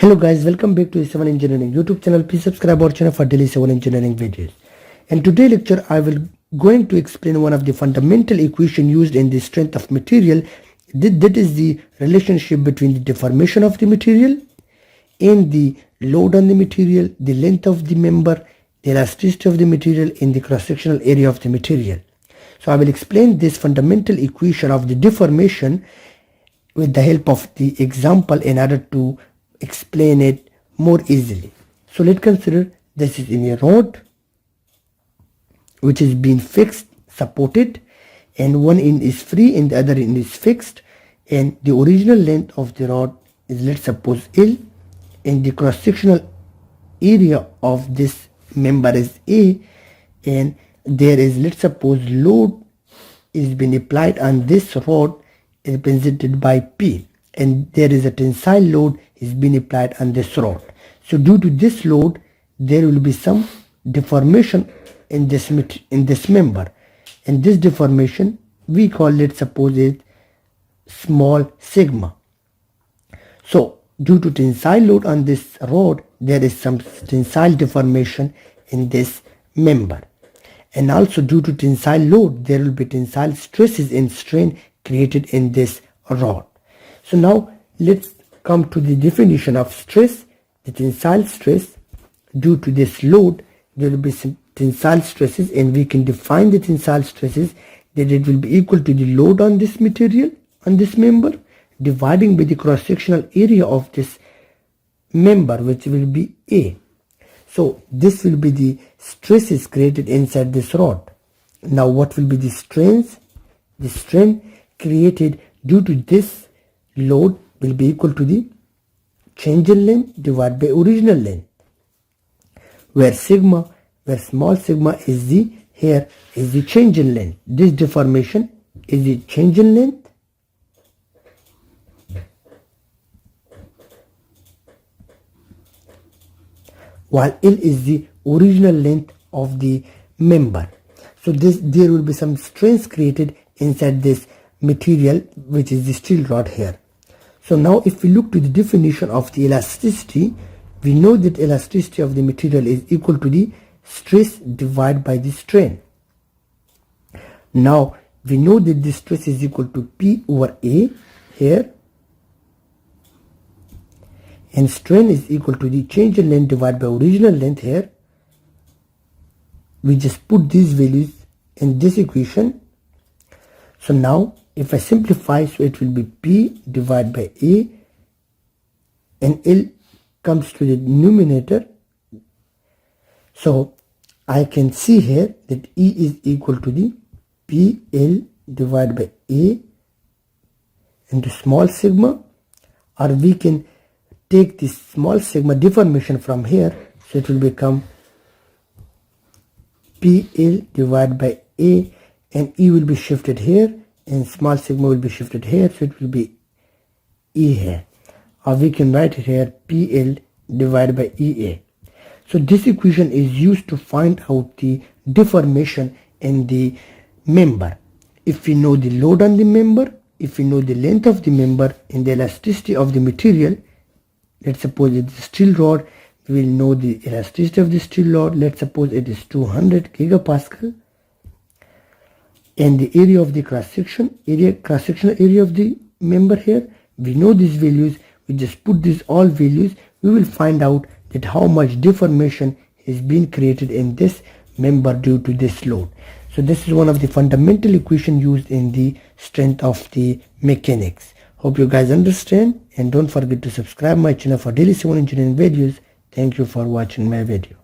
Hello guys, welcome back to the Civil Engineering YouTube channel. Please subscribe our channel for daily civil engineering videos. In today's lecture, I will going to explain one of the fundamental equation used in the strength of material. That is the relationship between the deformation of the material and the load on the material, the length of the member, the elasticity of the material, and the cross-sectional area of the material. So I will explain this fundamental equation of the deformation with the help of the example in order to explain it more easily. So let's consider this is in a rod which is being fixed, supported, and one end is free and the other end is fixed, and the original length of the rod is, let's suppose, L, and the cross-sectional area of this member is A, and there is, let's suppose, load is being applied on this rod represented by P, and there is a tensile load is being applied on this rod. So due to this load, there will be some deformation in this member, and this deformation we call, let's suppose, it small sigma. So due to tensile load on this rod, there is some tensile deformation in this member, and also due to tensile load there will be tensile stresses and strain created in this rod. So now let's come to the definition of stress. The tensile stress, due to this load there will be some tensile stresses, and we can define the tensile stresses that it will be equal to the load on this material, on this member, dividing by the cross-sectional area of this member, which will be A. So this will be the stresses created inside this rod. Now what will be the strains? The strain created due to this load will be equal to the change in length divided by original length, where small sigma is the, here is the change in length. This deformation is the change in length, while L is the original length of the member. So there will be some strains created inside this material, which is the steel rod here. So now if we look to the definition of the elasticity, we know that elasticity of the material is equal to the stress divided by the strain. Now we know that the stress is equal to P over A here, and strain is equal to the change in length divided by original length here. We just put these values in this equation. So now if I simplify, so it will be P divided by A, and L comes to the numerator. So I can see here that E is equal to the PL divided by A into small sigma, or we can take this small sigma deformation from here, so it will become PL divided by A, and E will be shifted here and small sigma will be shifted here, so it will be E here, or we can write it here PL divided by EA. So this equation is used to find out the deformation in the member. If we know the load on the member, if we know the length of the member and the elasticity of the material, let's suppose it's a steel rod, we will know the elasticity of the steel rod. Let's suppose it is 200 gigapascal, and the area of the cross-sectional area of the member here, we know these values. We just put these all values, we will find out that how much deformation is being created in this member due to this load. So this is one of the fundamental equation used in the strength of the mechanics. Hope you guys understand, and don't forget to subscribe my channel for daily civil engineering videos. Thank you for watching my video.